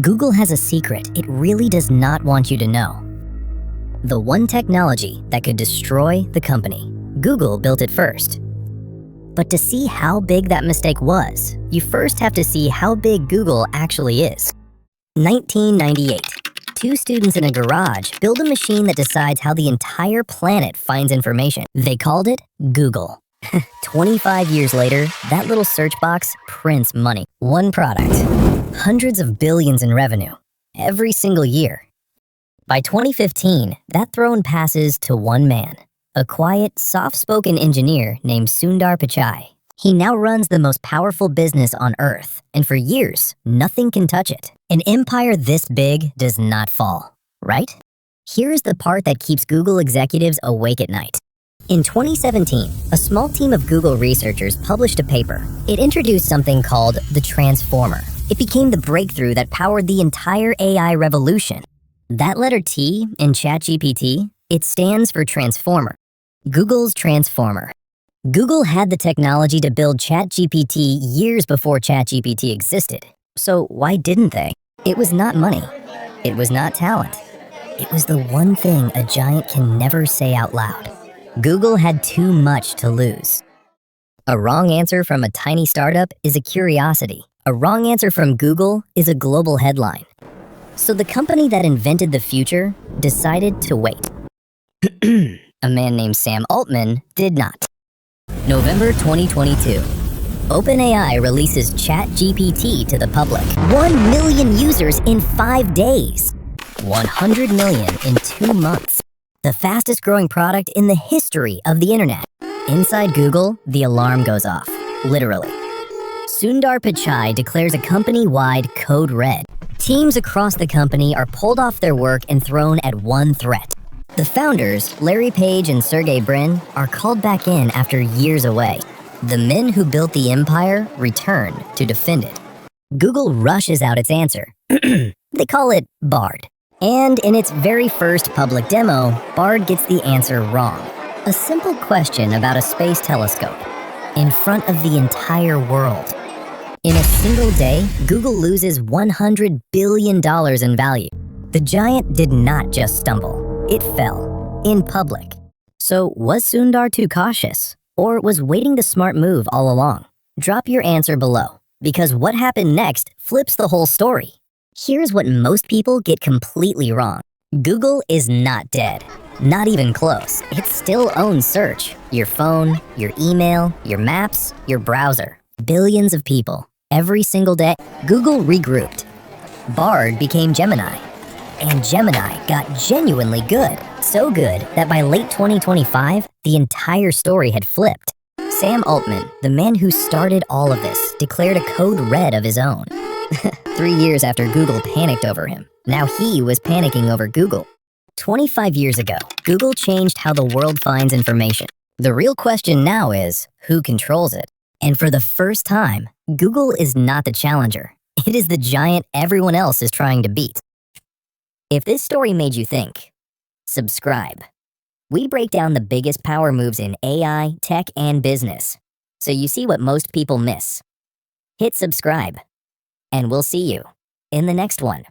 Google has a secret it really does not want you to know. The one technology that could destroy the company. Google built it first. But to see how big that mistake was, you first have to see how big Google actually is. 1998. Two students in a garage build a machine that decides how the entire planet finds information. They called it Google. 25 years later, that little search box prints money. One product, hundreds of billions in revenue, every single year. By 2015, that throne passes to one man, a quiet, soft-spoken engineer named Sundar Pichai. He now runs the most powerful business on Earth, and for years, nothing can touch it. An empire this big does not fall, right? Here's the part that keeps Google executives awake at night. In 2017, a small team of Google researchers published a paper. It introduced something called the Transformer. It became the breakthrough that powered the entire AI revolution. That letter T in ChatGPT, it stands for Transformer. Google's Transformer. Google had the technology to build ChatGPT years before ChatGPT existed. So why didn't they? It was not money. It was not talent. It was the one thing a giant can never say out loud. Google had too much to lose. A wrong answer from a tiny startup is a curiosity. A wrong answer from Google is a global headline. So the company that invented the future decided to wait. A man named Sam Altman did not. November 2022. OpenAI releases ChatGPT to the public. 1 million users in 5 days. 100 million in 2 months. The fastest growing product in the history of the internet. Inside Google, the alarm goes off, literally. Sundar Pichai declares a company-wide code red. Teams across the company are pulled off their work and thrown at one threat. The founders, Larry Page and Sergey Brin, are called back in after years away. The men who built the empire return to defend it. Google rushes out its answer. They call it Bard. And in its very first public demo, Bard gets the answer wrong. A simple question about a space telescope in front of the entire world. In a single day, Google loses $100 billion in value. The giant did not just stumble. It fell, in public. So was Sundar too cautious? Or was waiting the smart move all along? Drop your answer below, because what happened next flips the whole story. Here's what most people get completely wrong. Google is not dead. Not even close. It still owns search, your phone, your email, your maps, your browser. Billions of people, every single day. Google regrouped. Bard became Gemini. And Gemini got genuinely good. So good that by late 2025, the entire story had flipped. Sam Altman, the man who started all of this, declared a code red of his own. 3 years after Google panicked over him. Now he was panicking over Google. 25 years ago, Google changed how the world finds information. The real question now is, who controls it? And for the first time, Google is not the challenger. It is the giant everyone else is trying to beat. If this story made you think, subscribe. We break down the biggest power moves in AI, tech, and business, so you see what most people miss. Hit subscribe, and we'll see you in the next one.